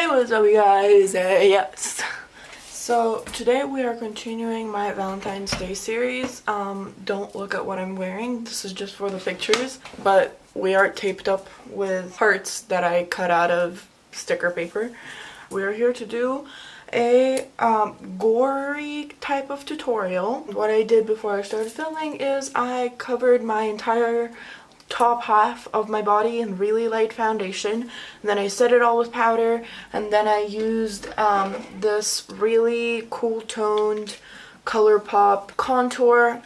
Hey, what's up, you guys? Yes. So today we are continuing my Valentine's Day series. Don't look at what I'm wearing. This is just for the pictures, but we are taped up with hearts that I cut out of sticker paper. We are here to do a gory type of tutorial. What I did before I started filming is I covered my entire top half of my body in really light foundation, and then I set it all with powder, and then I used this really cool toned ColourPop contour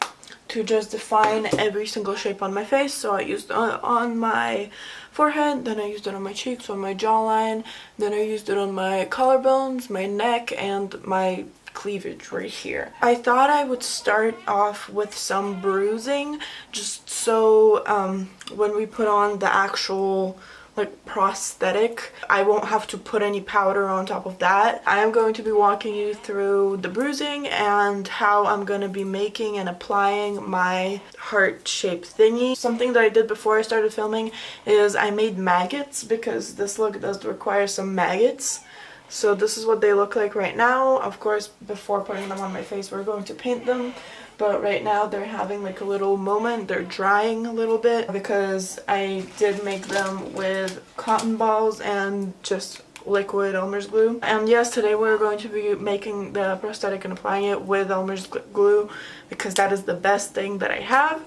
to just define every single shape on my face. So I used it on my forehead, then I used it on my cheeks, on my jawline, then I used it on my collarbones, my neck, and my cleavage right here. I thought I would start off with some bruising, just so when we put on the actual like prosthetic, I won't have to put any powder on top of that. I am going to be walking you through the bruising and how I'm going to be making and applying my heart-shaped thingy. Something that I did before I started filming is I made maggots, because this look does require some maggots. So this is what they look like right now. Of course, before putting them on my face, we're going to paint them. But right now they're having like a little moment. They're drying a little bit because I did make them with cotton balls and just liquid Elmer's glue. And yes, today we're going to be making the prosthetic and applying it with Elmer's glue, because that is the best thing that I have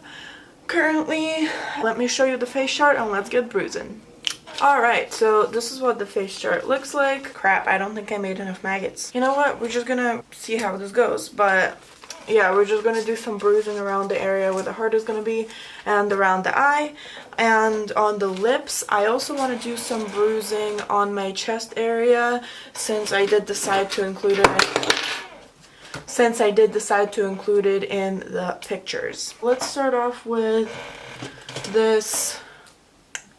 currently. Let me show you the face chart and let's get bruising. Alright, so this is what the face chart looks like. Crap, I don't think I made enough maggots. You know what? We're just gonna see how this goes. But yeah, we're just gonna do some bruising around the area where the heart is gonna be, and around the eye, and on the lips. I also want to do some bruising on my chest area, since I did decide to include it in the pictures. Let's start off with this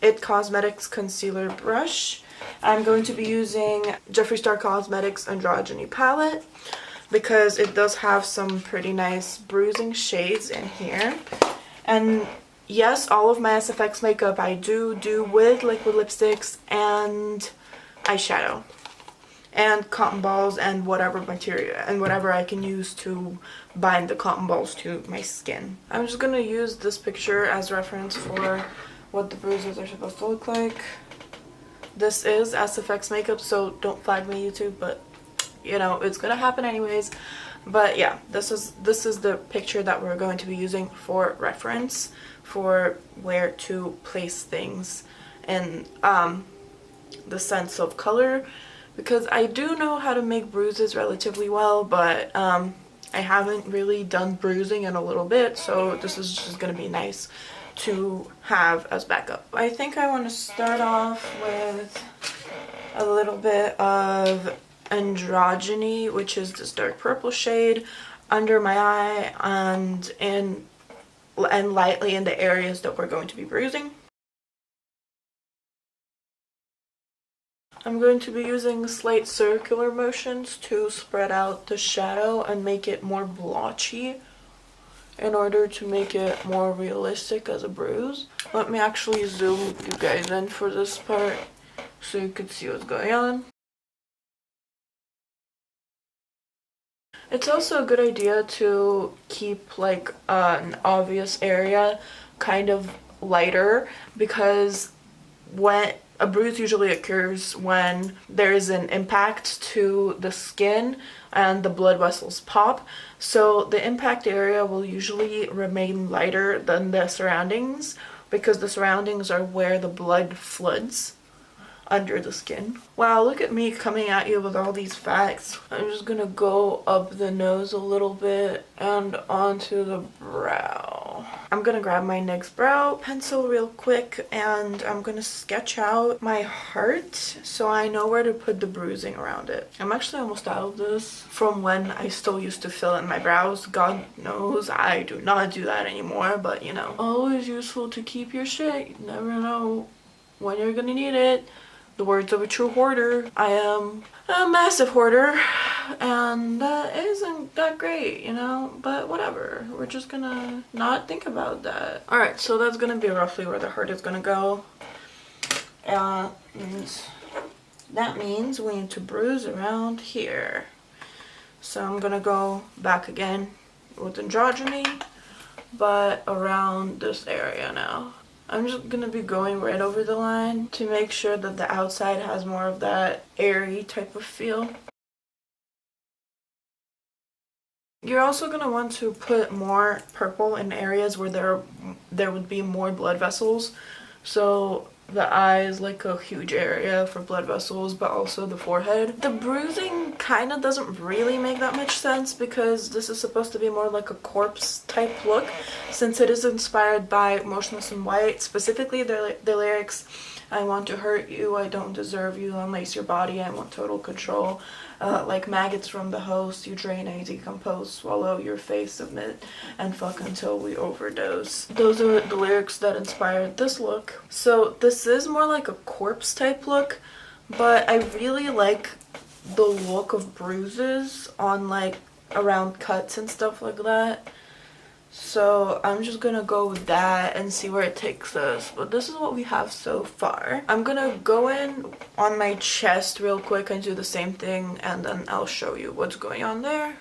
It Cosmetics concealer brush. I'm going to be using Jeffree Star Cosmetics Androgyny palette, because it does have some pretty nice bruising shades in here. And yes, all of my SFX makeup I do with liquid lipsticks and eyeshadow and cotton balls and whatever material and whatever I can use to bind the cotton balls to my skin. I'm just gonna use this picture as reference for what the bruises are supposed to look like. This is SFX makeup, so don't flag me, YouTube, but you know, it's gonna happen anyways. But yeah, this is the picture that we're going to be using for reference for where to place things in the sense of color, because I do know how to make bruises relatively well, but I haven't really done bruising in a little bit, so this is just gonna be nice to have as backup. I think I want to start off with a little bit of Androgyny, which is this dark purple shade, under my eye and lightly in the areas that we're going to be bruising. I'm going to be using slight circular motions to spread out the shadow and make it more blotchy, in order to make it more realistic as a bruise. Let me actually zoom you guys in for this part so you can see what's going on. It's also a good idea to keep like an obvious area kind of lighter, because when a bruise usually occurs when there is an impact to the skin and the blood vessels pop. So the impact area will usually remain lighter than the surroundings, because the surroundings are where the blood floods under the skin. Wow, look at me coming at you with all these facts. I'm just gonna go up the nose a little bit and onto the brow. I'm gonna grab my NYX brow pencil real quick, and I'm gonna sketch out my heart so I know where to put the bruising around it. I'm actually almost out of this from when I still used to fill in my brows. God knows I do not do that anymore, but you know, always useful to keep your shit. You never know when you're gonna need it. The words of a true hoarder. I am a massive hoarder, and that isn't that great, you know, but whatever. We're just gonna not think about that. Alright, so that's gonna be roughly where the heart is gonna go. And That means we need to bruise around here. So I'm gonna go back again with androgyny, but around this area now. I'm just gonna be going right over the line to make sure that the outside has more of that airy type of feel. You're also gonna want to put more purple in areas where there would be more blood vessels. So the eye is like a huge area for blood vessels, but also the forehead. The bruising kind of doesn't really make that much sense because this is supposed to be more like a corpse type look, since it is inspired by Motionless in White, specifically the lyrics, "I want to hurt you, I don't deserve you, unlace your body, I want total control. Like maggots from the host, you drain, I decompose, swallow your face, submit, and fuck until we overdose." Those are the lyrics that inspired this look. So this is more like a corpse type look, but I really like the look of bruises on like around cuts and stuff like that. So I'm just gonna go with that and see where it takes us. But this is what we have so far. I'm gonna go in on my chest real quick and do the same thing, and then I'll show you what's going on there.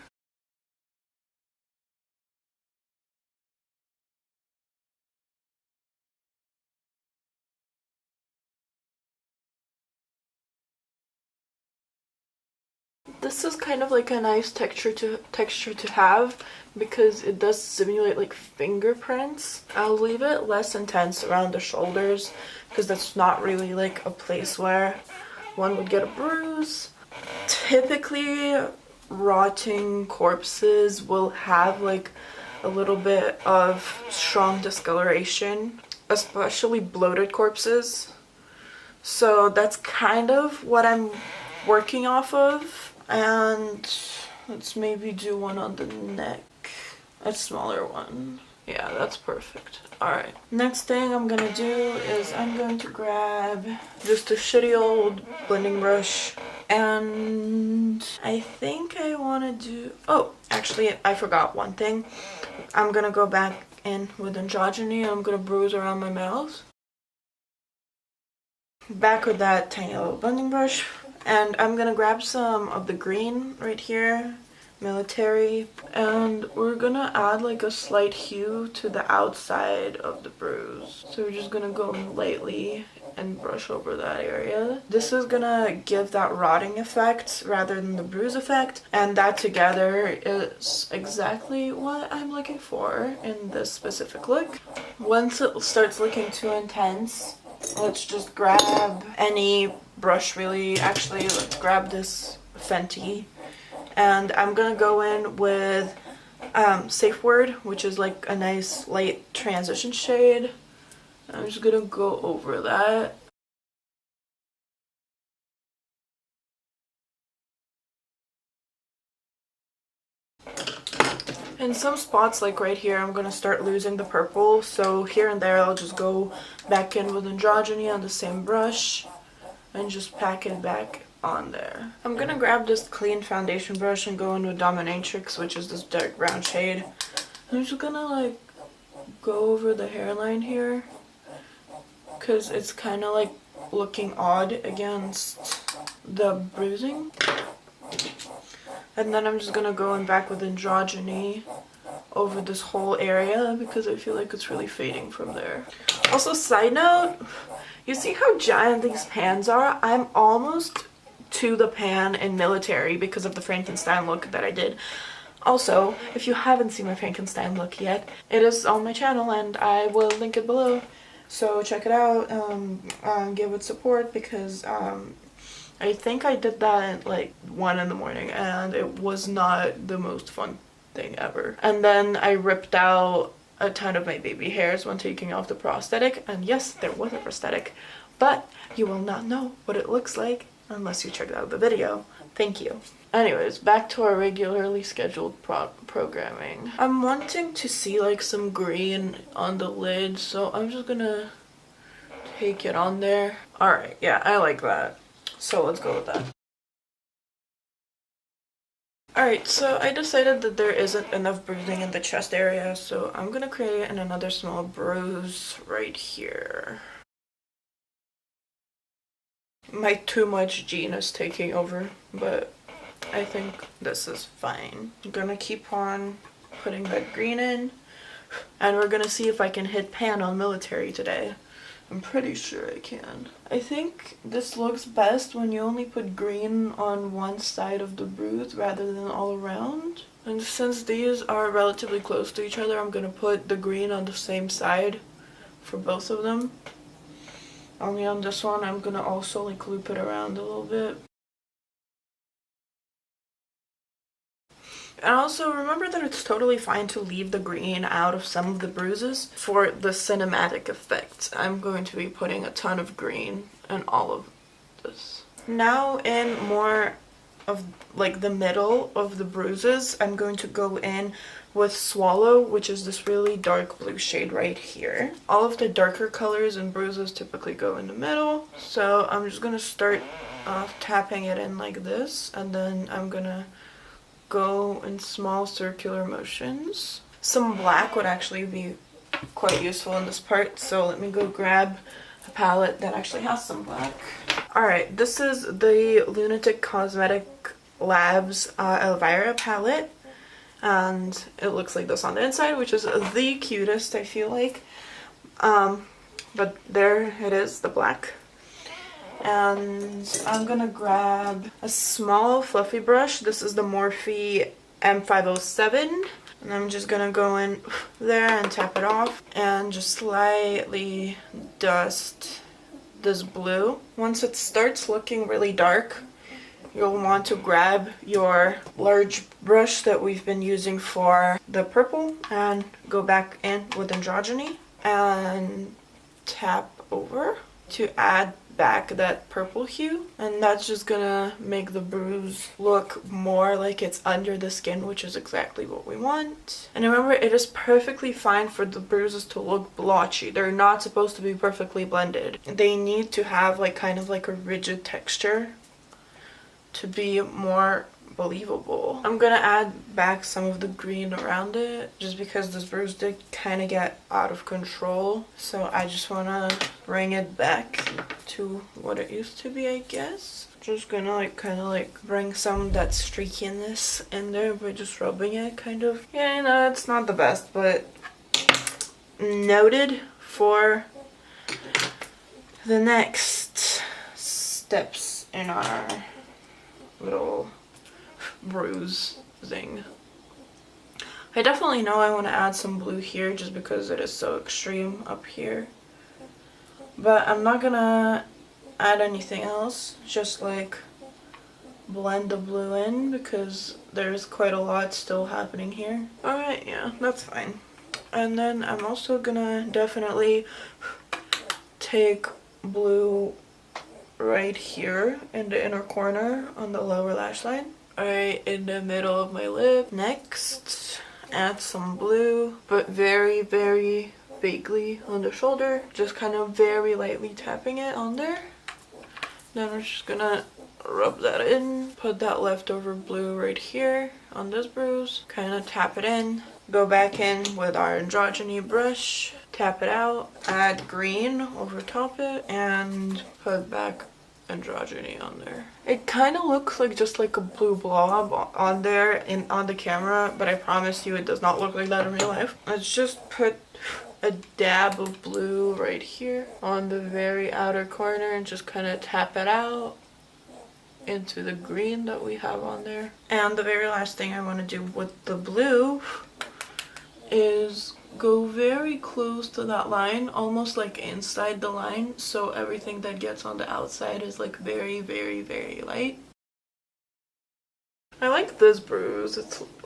This is kind of like a nice texture to have because it does simulate like fingerprints. I'll leave it less intense around the shoulders because that's not really like a place where one would get a bruise. Typically, rotting corpses will have like a little bit of strong discoloration, especially bloated corpses. So that's kind of what I'm working off of. And let's maybe do one on the neck, a smaller one. Yeah, that's perfect. Alright, next thing I'm gonna do is I'm going to grab just a shitty old blending brush, and I think I want to do, oh, actually I forgot one thing. I'm gonna go back in with androgyny. I'm gonna bruise around my mouth. Back with that tiny little blending brush. And I'm gonna grab some of the green right here, military, and we're gonna add like a slight hue to the outside of the bruise. So we're just gonna go lightly and brush over that area. This is gonna give that rotting effect rather than the bruise effect, and that together is exactly what I'm looking for in this specific look. Once it starts looking too intense, let's just grab any brush really. Actually, let's grab this Fenty, and I'm gonna go in with Safe Word, which is like a nice light transition shade. I'm just gonna go over that. In some spots, like right here, I'm gonna start losing the purple, so here and there I'll just go back in with androgyny on the same brush and just pack it back on there. I'm gonna grab this clean foundation brush and go in with Dominatrix, which is this dark brown shade. I'm just gonna like go over the hairline here because it's kind of like looking odd against the bruising. And then I'm just gonna go in back with androgyny over this whole area because I feel like it's really fading from there. Also, side note, you see how giant these pans are? I'm almost to the pan in military because of the Frankenstein look that I did. Also, if you haven't seen my Frankenstein look yet, it is on my channel and I will link it below. So check it out, give it support because I think I did that at like 1 in the morning and it was not the most fun thing ever. And then I ripped out a ton of my baby hairs when taking off the prosthetic, and yes, there was a prosthetic, but you will not know what it looks like unless you check out the video. Thank you. Anyways, back to our regularly scheduled programming. I'm wanting to see like some green on the lid, so I'm just gonna take it on there. Alright, yeah, I like that. So let's go with that. Alright, so I decided that there isn't enough bruising in the chest area, so I'm gonna create another small bruise right here. My too much gene is taking over, but I think this is fine. I'm gonna keep on putting that green in, and we're gonna see if I can hit pan on military today. I'm pretty sure I can. I think this looks best when you only put green on one side of the bruise rather than all around. And since these are relatively close to each other, I'm gonna put the green on the same side for both of them. Only on this one, I'm gonna also like loop it around a little bit. And also remember that it's totally fine to leave the green out of some of the bruises for the cinematic effect. I'm going to be putting a ton of green in all of this. Now in more of like the middle of the bruises, I'm going to go in with Swallow, which is this really dark blue shade right here. All of the darker colors and bruises typically go in the middle, so I'm just gonna start tapping it in like this, and then I'm gonna go in small circular motions. Some black would actually be quite useful in this part, so let me go grab a palette that actually has some black. Alright, this is the Lunatic Cosmetic Labs Elvira palette, and it looks like this on the inside, which is the cutest, I feel like. But there it is, the black. And I'm gonna grab a small fluffy brush. This is the Morphe M507. And I'm just gonna go in there and tap it off and just slightly dust this blue. Once it starts looking really dark, you'll want to grab your large brush that we've been using for the purple and go back in with Androgyny and tap over to add back that purple hue, and that's just gonna make the bruise look more like it's under the skin, which is exactly what we want. And remember, it is perfectly fine for the bruises to look blotchy. They're not supposed to be perfectly blended. They need to have like kind of like a rigid texture to be more believable. I'm gonna add back some of the green around it just because this bruise did kind of get out of control, so I just want to bring it back to what it used to be, I guess. Just gonna like kind of like bring some of that streakiness in there by just rubbing it, kind of. Yeah, you know, it's not the best, but noted for the next steps in our little bruising. I definitely know I want to add some blue here just because it is so extreme up here, but I'm not gonna add anything else, just like blend the blue in because there's quite a lot still happening here. Alright, yeah, that's fine. And then I'm also gonna definitely take blue right here in the inner corner on the lower lash line. Alright, in the middle of my lip. Next, add some blue, but very, very vaguely on the shoulder. Just kind of very lightly tapping it on there. Then we're just gonna rub that in. Put that leftover blue right here on this bruise. Kind of tap it in. Go back in with our Androgyny brush. Tap it out. Add green over top it. And put back Androgyny on there. It kind of looks like just like a blue blob on there on the camera, but I promise you it does not look like that in real life. Let's just put a dab of blue right here on the very outer corner and just kind of tap it out into the green that we have on there. And the very last thing I want to do with the blue is go very close to that line, almost like inside the line, so everything that gets on the outside is like very, very, very light. I like this bruise.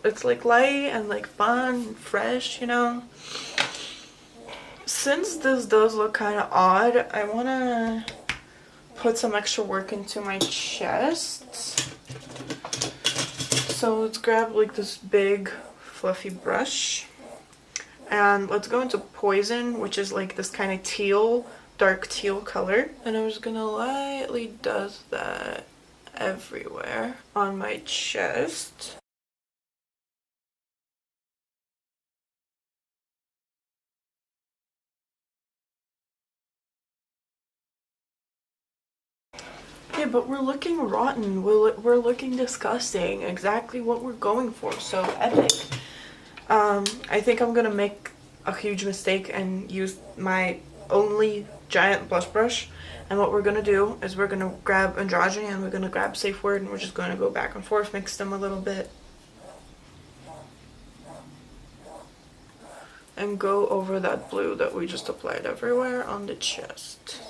It's like light and like fun, fresh, you know. Since this does look kind of odd, I want to put some extra work into my chest. So let's grab like this big fluffy brush. And let's go into Poison, which is like this kind of teal, dark teal color. And I'm just gonna lightly dust that everywhere on my chest. but we're looking rotten. We're looking disgusting. Exactly what we're going for. So epic. I think I'm gonna make a huge mistake and use my only giant blush brush. And what we're gonna do is we're gonna grab androgyny and we're gonna grab safe word and we're just gonna go back and forth, mix them a little bit. And go over that blue that we just applied everywhere on the chest.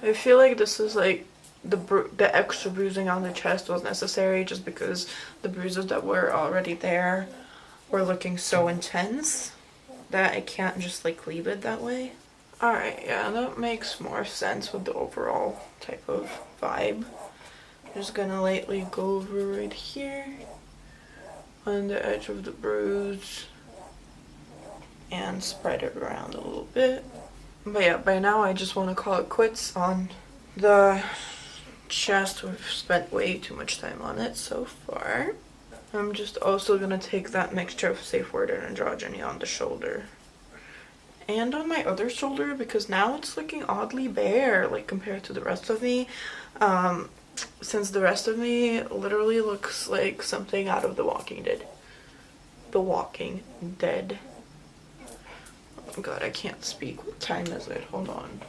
I feel like this is like the extra bruising on the chest was necessary just because the bruises that were already there were looking so intense that I can't just like leave it that way. Alright, yeah, that makes more sense with the overall type of vibe. Just gonna lightly go over right here on the edge of the bruise and spread it around a little bit. But yeah, by now I just want to call it quits on the chest. We've spent way too much time on it so far. I'm just also gonna take that mixture of safe word and androgyny on the shoulder. And on my other shoulder, because now it's looking oddly bare, like compared to the rest of me. Since the rest of me literally looks like something out of The Walking Dead. The Walking Dead. Oh god, I can't speak. What time is it? Hold on.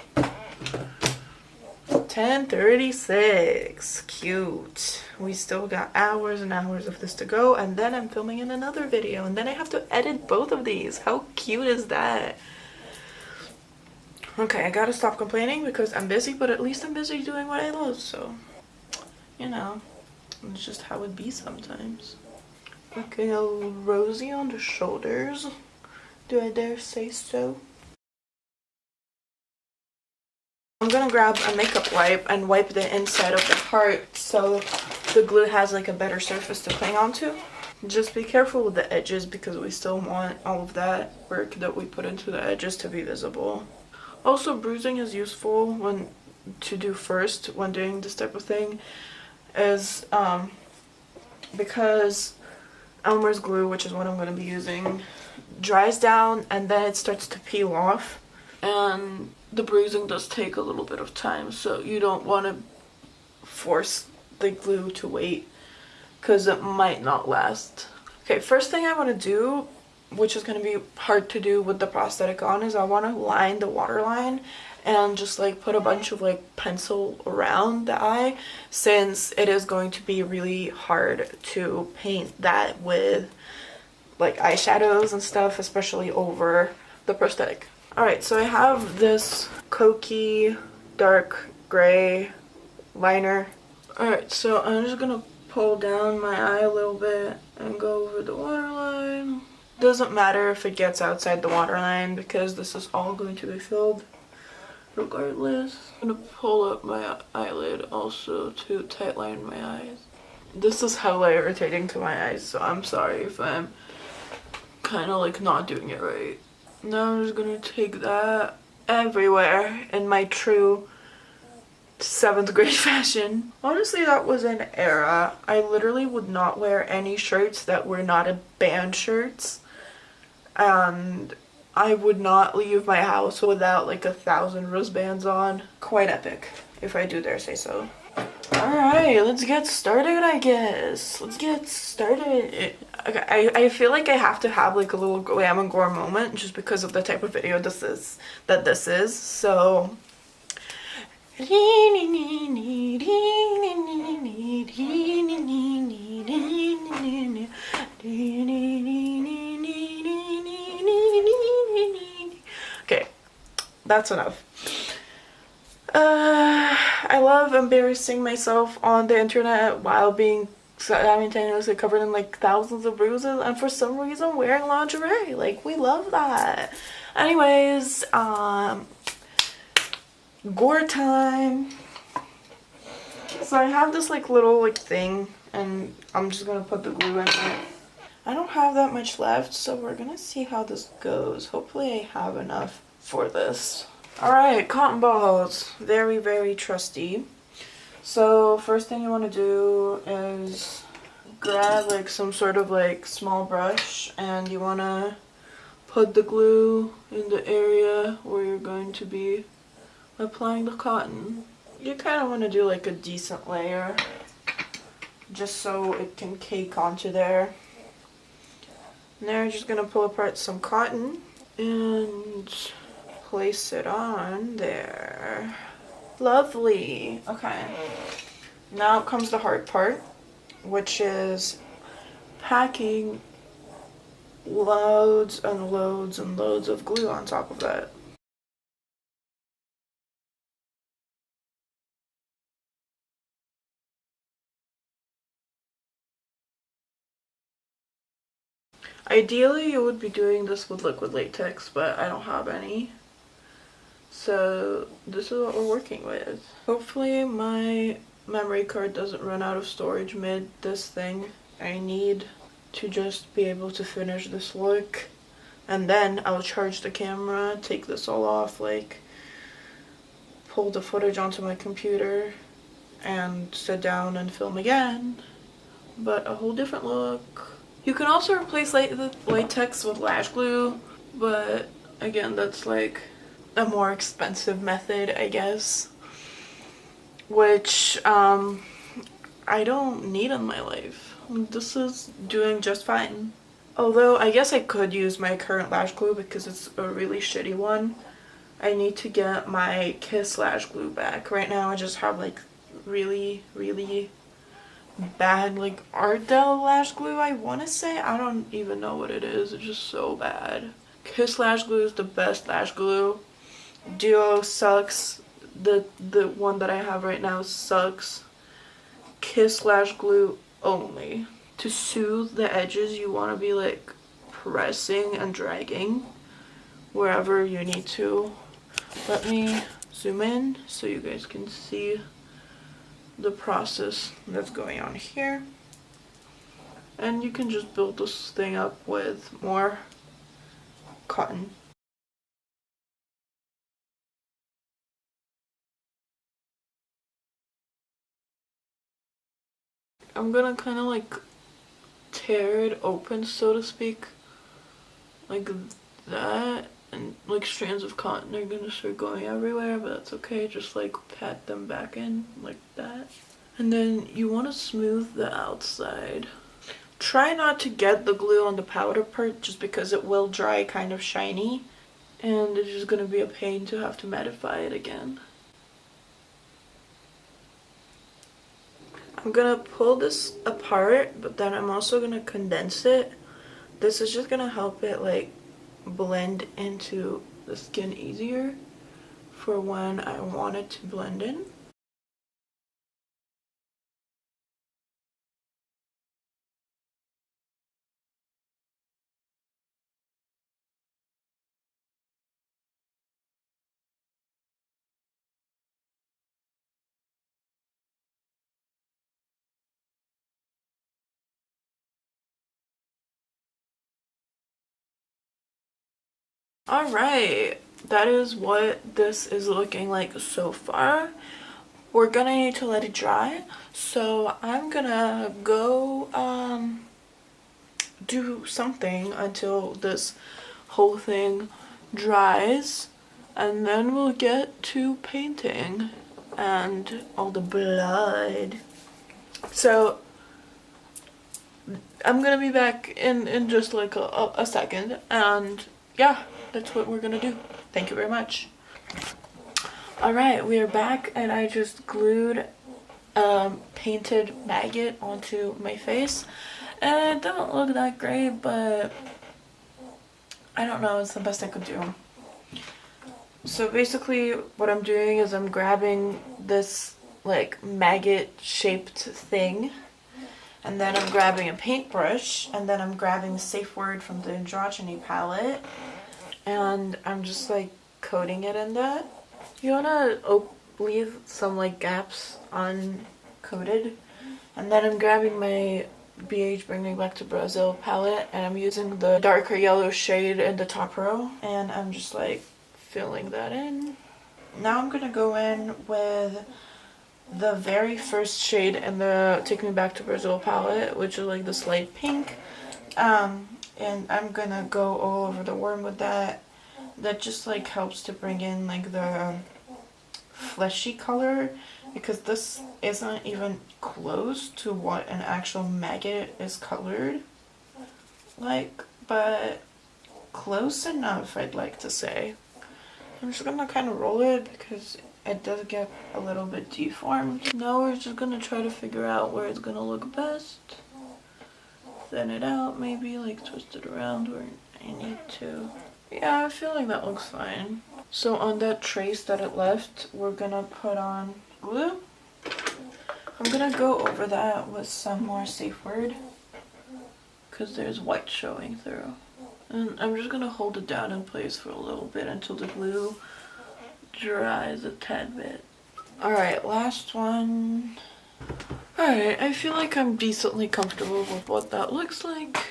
10:36. Cute. We still got hours and hours of this to go, and then I'm filming in another video, and then I have to edit both of these. How cute is that? Okay, I gotta stop complaining because I'm busy, but at least I'm busy doing what I love, so, you know, it's just how it be sometimes. Looking a little rosy on the shoulders. Do I dare say so? I'm gonna grab a makeup wipe and wipe the inside of the heart so the glue has like a better surface to cling onto. Just be careful with the edges because we still want all of that work that we put into the edges to be visible. Also, bruising is useful to do first when doing this type of thing is because Elmer's glue, which is what I'm going to be using, dries down and then it starts to peel off, and the bruising does take a little bit of time, so you don't want to force the glue to wait because it might not last. Okay, first thing I want to do, which is going to be hard to do with the prosthetic on, is I want to line the waterline and just like put a bunch of like pencil around the eye, since it is going to be really hard to paint that with like eyeshadows and stuff, especially over the prosthetic. Alright, so I have this cokey dark gray liner. Alright, so I'm just gonna pull down my eye a little bit and go over the waterline. Doesn't matter if it gets outside the waterline because this is all going to be filled regardless. I'm gonna pull up my eyelid also to tightline my eyes. This is hella irritating to my eyes, so I'm sorry if I'm kind of like not doing it right. Now I'm just gonna take that everywhere in my true 7th grade fashion. Honestly, that was an era. I literally would not wear any shirts that were not a band shirts, and I would not leave my house without like 1,000 wristbands on. Quite epic, if I do dare say so. Alright, let's get started, I guess. Let's get started. Okay, I feel like I have to have like a little glam and gore moment just because of the type of video this is, so... Okay, that's enough. I love embarrassing myself on the internet while being simultaneously covered in like thousands of bruises, and for some reason wearing lingerie. Like, we love that. Anyways, gore time. So I have this like little like thing, and I'm just gonna put the glue in it. I don't have that much left, so we're gonna see how this goes. Hopefully I have enough for this. Alright, cotton balls. Very, very trusty. So first thing you want to do is grab like some sort of like small brush, and you want to put the glue in the area where you're going to be applying the cotton. you kind of want to do like a decent layer just so it can cake onto there. Now I'm just gonna pull apart some cotton and place it on there. Lovely. Okay. Now comes the hard part, which is packing loads and loads and loads of glue on top of that. Ideally, you would be doing this with liquid latex, but I don't have any. So this is what we're working with. Hopefully my memory card doesn't run out of storage mid this thing. I need to just be able to finish this look. And then I'll charge the camera, take this all off, like pull the footage onto my computer and sit down and film again. But a whole different look. You can also replace the latex with lash glue, but again, that's like a more expensive method, I guess, which I don't need in my life. This is doing just fine. Although I guess I could use my current lash glue because it's a really shitty one. I need to get my Kiss lash glue back. Right now I just have like really bad like Ardell lash glue, I want to say. I don't even know what it is. It's just so bad. Kiss lash glue is the best lash glue. Duo sucks. The one that I have right now sucks. Kiss lash glue only. To soothe the edges, you want to be like pressing and dragging wherever you need to. Let me zoom in so you guys can see the process that's going on here. And you can just build this thing up with more cotton. I'm gonna kind of like tear it open, so to speak, like that, and like strands of cotton are gonna start going everywhere, but that's okay. Just like pat them back in like that. And then you want to smooth the outside. Try not to get the glue on the powder part just because it will dry kind of shiny, and it's just gonna be a pain to have to mattify it again. I'm gonna pull this apart, but then I'm also gonna condense it. This is just gonna help it like blend into the skin easier for when I want it to blend in. Alright, that is what this is looking like so far. We're gonna need to let it dry, so I'm gonna go do something until this whole thing dries, and then we'll get to painting and all the blood. So I'm gonna be back in just like a second, and yeah, that's what we're gonna do. Thank you very much. Alright, we are back, and I just glued painted maggot onto my face, and it doesn't look that great, but I don't know, it's the best I could do. So basically what I'm doing is I'm grabbing this like maggot shaped thing, and then I'm grabbing a paintbrush, and then I'm grabbing Safe Word from the Androgyny palette, and I'm just like coating it in that. You wanna leave some like gaps uncoated, and then I'm grabbing my BH Bring Me Back to Brazil palette, and I'm using the darker yellow shade in the top row, and I'm just like filling that in. Now I'm gonna go in with the very first shade in the Take Me Back to Brazil palette, which is like this light pink, and I'm gonna go all over the worm with that. That just like helps to bring in like the fleshy color because this isn't even close to what an actual maggot is colored like, but close enough, I'd like to say. I'm just gonna kind of roll it because it does get a little bit deformed. Now we're just gonna try to figure out where it's gonna look best. Thin it out, maybe, like twist it around where I need to. Yeah, I feel like that looks fine. So on that trace that it left, we're gonna put on glue. I'm gonna go over that with some more safe word because there's white showing through. And I'm just gonna hold it down in place for a little bit until the glue dries a tad bit. Alright, last one. Alright, I feel like I'm decently comfortable with what that looks like.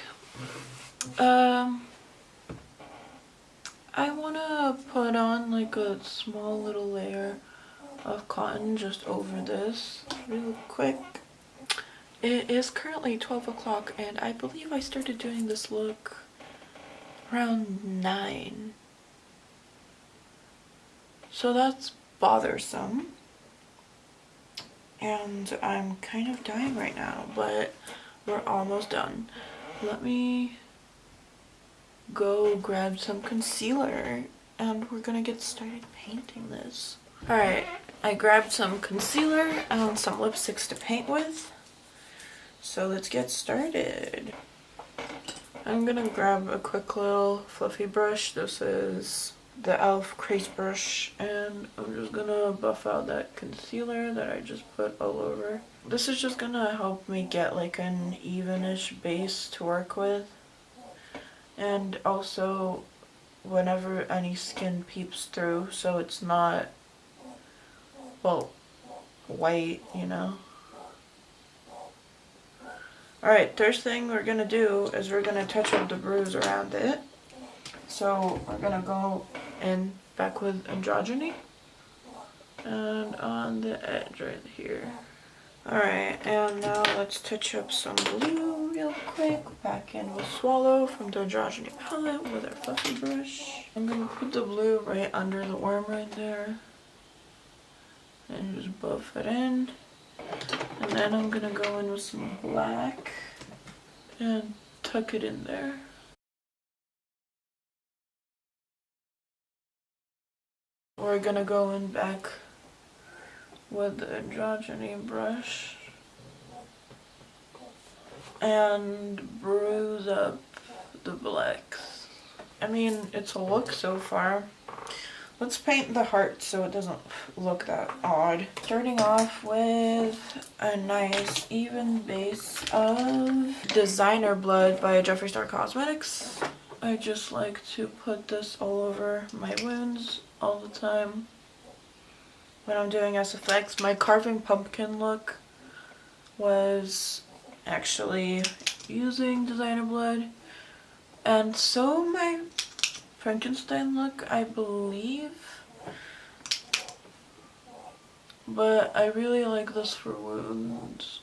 I want to put on like a small little layer of cotton just over this real quick. It is currently 12 o'clock and I believe I started doing this look around 9. So that's bothersome. And I'm kind of dying right now, but we're almost done. Let me go grab some concealer and we're gonna get started painting this. Alright, I grabbed some concealer and some lipsticks to paint with. So let's get started. I'm gonna grab a quick little fluffy brush. This is the e.l.f. crease brush, and I'm just gonna buff out that concealer that I just put all over. This is just gonna help me get like an evenish base to work with. And also whenever any skin peeps through, so it's not, well, white, you know. Alright, first thing we're gonna do is we're gonna touch up the bruise around it. So we're gonna go in back with androgyny and on the edge right here. Alright, and now let's touch up some blue real quick. Back in with Swallow from the androgyny palette with our fluffy brush. I'm gonna put the blue right under the worm right there and just buff it in. And then I'm gonna go in with some black and tuck it in there. We're gonna go in back with the androgyny brush and bruise up the blacks. I mean, it's a look so far. Let's paint the heart so it doesn't look that odd. Starting off with a nice even base of Designer Blood by Jeffree Star Cosmetics. I just like to put this all over my wounds all the time when I'm doing SFX. My carving pumpkin look was actually using Designer Blood, and so my Frankenstein look, I believe, but I really like this for wounds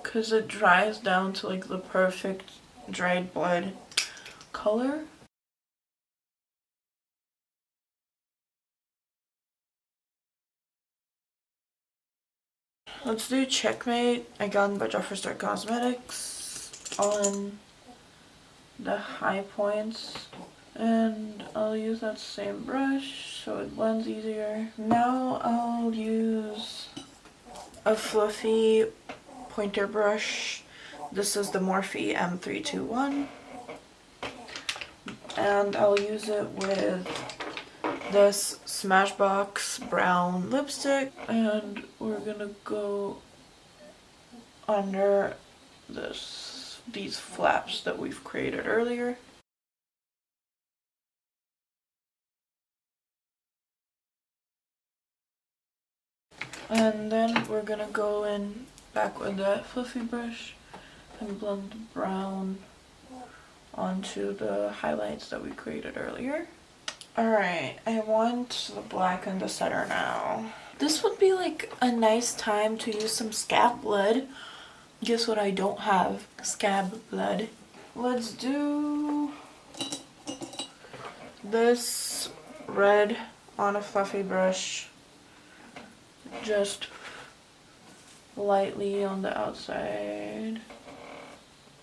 because it dries down to like the perfect dried blood color. Let's do Checkmate, again by Jeffree Star Cosmetics, on the high points. And I'll use that same brush so it blends easier. Now I'll use a fluffy pointer brush. This is the Morphe M321. And I'll use it with this Smashbox brown lipstick, and we're gonna go under these flaps that we've created earlier. And then we're gonna go in back with that fluffy brush and blend the brown onto the highlights that we created earlier. Alright, I want the black in the center now. This would be like a nice time to use some scab blood. Guess what I don't have? Scab blood. Let's do this red on a fluffy brush, just lightly on the outside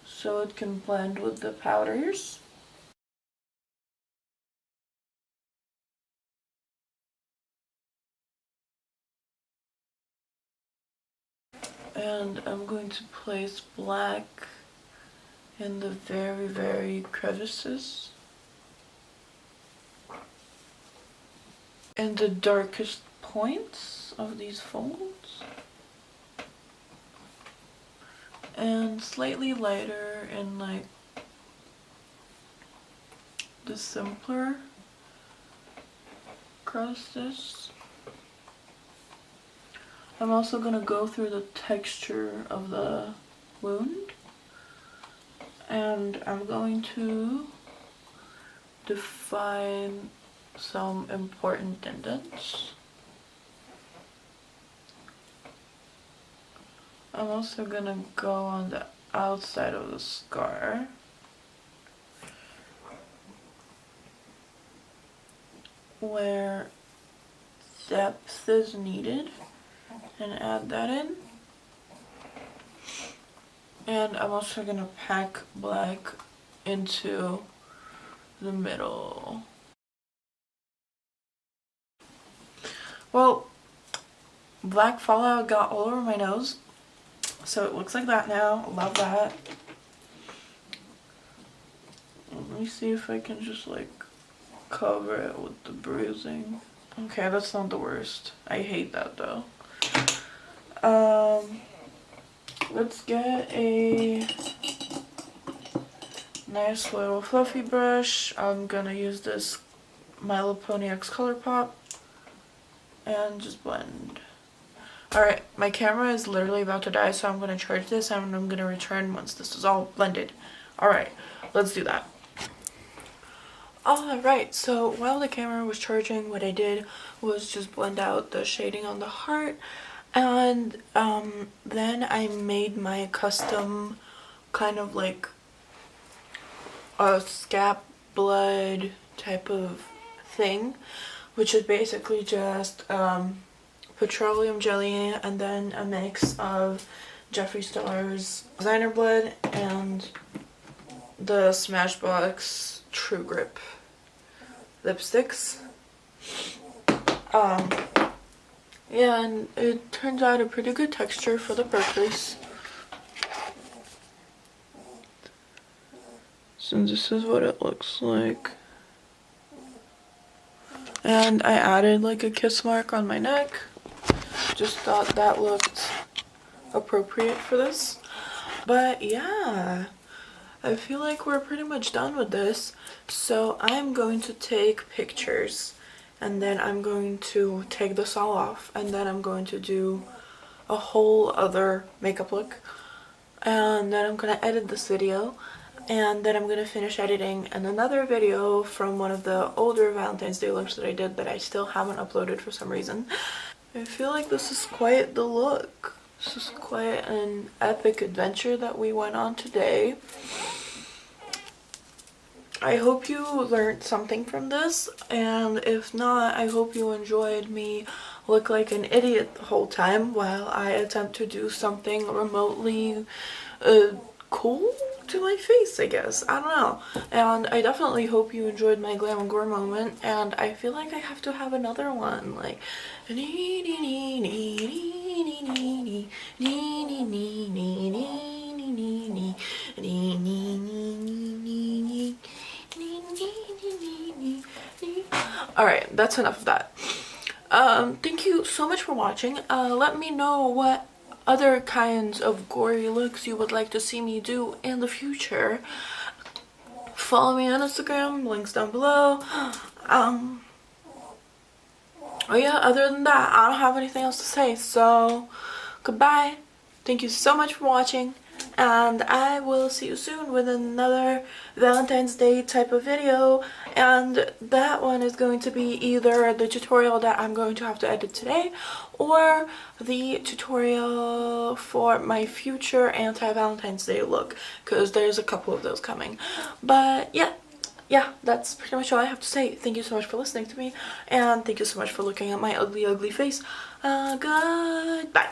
so it can blend with the powders. And I'm going to place black in the very crevices, in the darkest points of these folds, and slightly lighter in like the simpler crevasses. I'm also gonna go through the texture of the wound, and I'm going to define some important indents. I'm also gonna go on the outside of the scar, where depth is needed, and add that in. And I'm also gonna pack black into the middle. Well, black fallout got all over my nose, so it looks like that now. Love that. Let me see if I can just like cover it with the bruising. Okay, that's not the worst. I hate that though. Let's get a nice little fluffy brush. I'm gonna use this My Little Pony X Colourpop and just blend. Alright, my camera is literally about to die, so I'm gonna charge this and I'm gonna return once this is all blended. Alright, let's do that. Alright, so while the camera was charging, what I did was just blend out the shading on the heart, and then I made my custom kind of like a scap blood type of thing, which is basically just petroleum jelly and then a mix of Jeffree Star's designer blood and the Smashbox True Grip lipsticks. Yeah, and it turns out a pretty good texture for the purpose. So this is what it looks like. And I added like a kiss mark on my neck. Just thought that looked appropriate for this. But yeah, I feel like we're pretty much done with this. So I'm going to take pictures, and then I'm going to take this all off, and then I'm going to do a whole other makeup look, and then I'm gonna edit this video, and then I'm gonna finish editing in another video from one of the older Valentine's Day looks that I did that I still haven't uploaded for some reason. I feel like this is quite the look. This is quite an epic adventure that we went on today. I hope you learned something from this, and if not, I hope you enjoyed me look like an idiot the whole time while I attempt to do something remotely cool to my face, I guess. I don't know. And I definitely hope you enjoyed my glam and gore moment, and I feel like I have to have another one, like Alright, that's enough of that. Thank you so much for watching. Let me know what other kinds of gory looks you would like to see me do in the future. Follow me on Instagram, links down below. Oh yeah, other than that, I don't have anything else to say, so goodbye. Thank you so much for watching, and I will see you soon with another Valentine's Day type of video, and that one is going to be either the tutorial that I'm going to have to edit today or the tutorial for my future anti-Valentine's Day look, because there's a couple of those coming. But yeah, yeah, that's pretty much all I have to say. Thank you so much for listening to me, and thank you so much for looking at my ugly, ugly face. Goodbye.